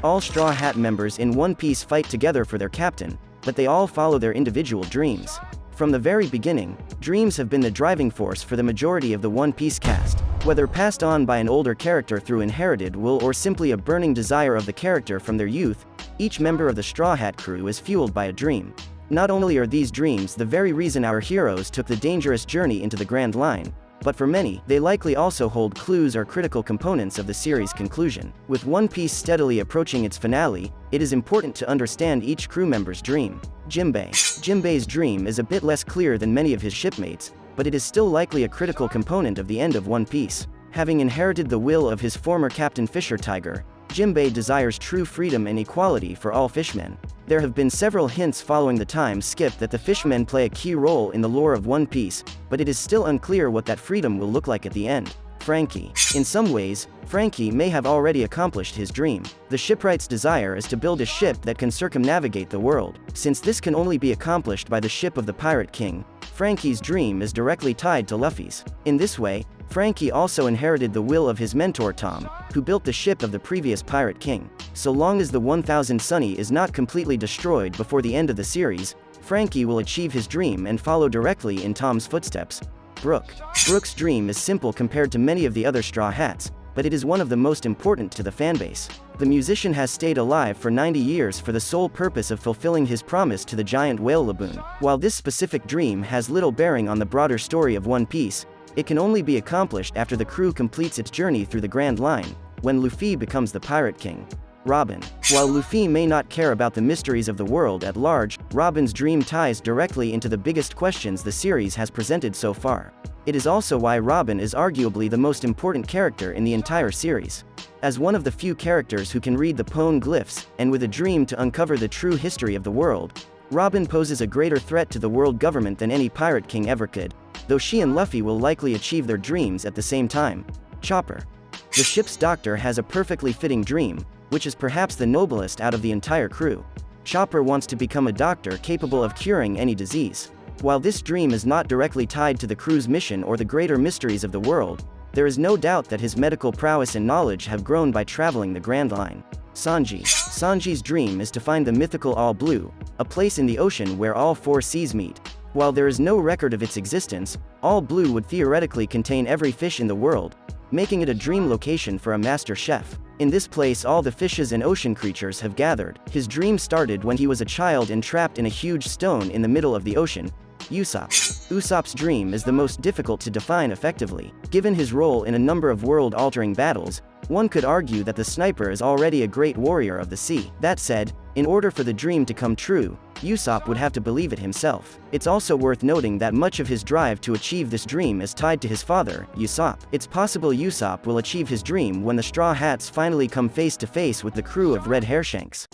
All Straw Hat members in One Piece fight together for their captain, but they all follow their individual dreams. From the very beginning, dreams have been the driving force for the majority of the One Piece cast. Whether passed on by an older character through inherited will or simply a burning desire of the character from their youth, each member of the Straw Hat crew is fueled by a dream. Not only are these dreams the very reason our heroes took the dangerous journey into the Grand Line, but for many, they likely also hold clues or critical components of the series' conclusion. With One Piece steadily approaching its finale, it is important to understand each crew member's dream. Jinbei's dream is a bit less clear than many of his shipmates, but it is still likely a critical component of the end of One Piece. Having inherited the will of his former captain Fisher Tiger, Jinbei desires true freedom and equality for all fishmen. There have been several hints following the time skip that the fishmen play a key role in the lore of One Piece, but it is still unclear what that freedom will look like at the end. Franky. In some ways, Franky may have already accomplished his dream. The shipwright's desire is to build a ship that can circumnavigate the world. Since this can only be accomplished by the ship of the Pirate King, Franky's dream is directly tied to Luffy's. In this way, Franky also inherited the will of his mentor Tom, who built the ship of the previous Pirate King. So long as the 1000 Sunny is not completely destroyed before the end of the series, Franky will achieve his dream and follow directly in Tom's footsteps. Brook's dream is simple compared to many of the other Straw Hats, but it is one of the most important to the fanbase. The musician has stayed alive for 90 years for the sole purpose of fulfilling his promise to the giant whale Laboon. While this specific dream has little bearing on the broader story of One Piece, it can only be accomplished after the crew completes its journey through the Grand Line, when Luffy becomes the Pirate King. Robin. While Luffy may not care about the mysteries of the world at large, Robin's dream ties directly into the biggest questions the series has presented so far. It is also why Robin is arguably the most important character in the entire series. As one of the few characters who can read the Pone glyphs, and with a dream to uncover the true history of the world, Robin poses a greater threat to the world government than any Pirate King ever could, though she and Luffy will likely achieve their dreams at the same time. Chopper. The ship's doctor has a perfectly fitting dream, which is perhaps the noblest out of the entire crew. Chopper wants to become a doctor capable of curing any disease. While this dream is not directly tied to the crew's mission or the greater mysteries of the world, there is no doubt that his medical prowess and knowledge have grown by traveling the Grand Line. Sanji's dream is to find the mythical All Blue, a place in the ocean where all four seas meet. While there is no record of its existence, All Blue would theoretically contain every fish in the world, making it a dream location for a master chef. In this place all the fishes and ocean creatures have gathered. His dream started when he was a child and trapped in a huge stone in the middle of the ocean. Usopp's dream is the most difficult to define effectively. Given his role in a number of world-altering battles, one could argue that the sniper is already a great warrior of the sea. That said, in order for the dream to come true, Usopp would have to believe it himself. It's also worth noting that much of his drive to achieve this dream is tied to his father, Usopp. It's possible Usopp will achieve his dream when the Straw Hats finally come face to face with the crew of Red Hairshanks.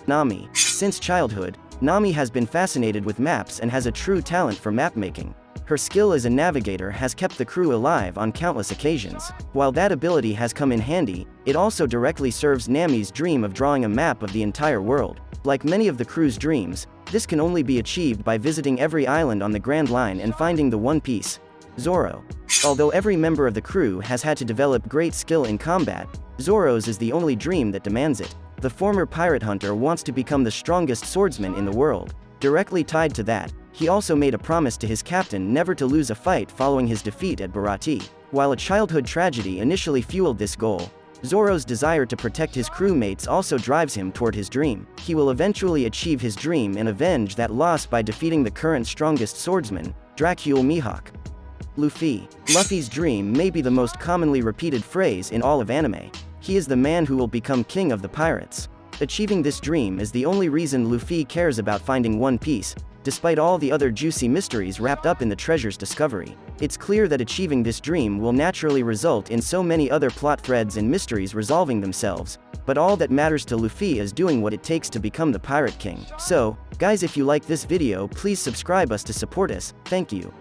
Nami. Since childhood, Nami has been fascinated with maps and has a true talent for map-making. Her skill as a navigator has kept the crew alive on countless occasions. While that ability has come in handy, it also directly serves Nami's dream of drawing a map of the entire world. Like many of the crew's dreams, this can only be achieved by visiting every island on the Grand Line and finding the One Piece. Zoro. Although every member of the crew has had to develop great skill in combat, Zoro's is the only dream that demands it. The former pirate hunter wants to become the strongest swordsman in the world. Directly tied to that, he also made a promise to his captain never to lose a fight following his defeat at Baratie. While a childhood tragedy initially fueled this goal, Zoro's desire to protect his crewmates also drives him toward his dream. He will eventually achieve his dream and avenge that loss by defeating the current strongest swordsman, Dracule Mihawk. Luffy's dream may be the most commonly repeated phrase in all of anime. He is the man who will become king of the pirates. Achieving this dream is the only reason Luffy cares about finding One Piece, despite all the other juicy mysteries wrapped up in the treasure's discovery. It's clear that achieving this dream will naturally result in so many other plot threads and mysteries resolving themselves, but all that matters to Luffy is doing what it takes to become the Pirate King. So, guys, if you like this video, please subscribe us to support us. Thank you.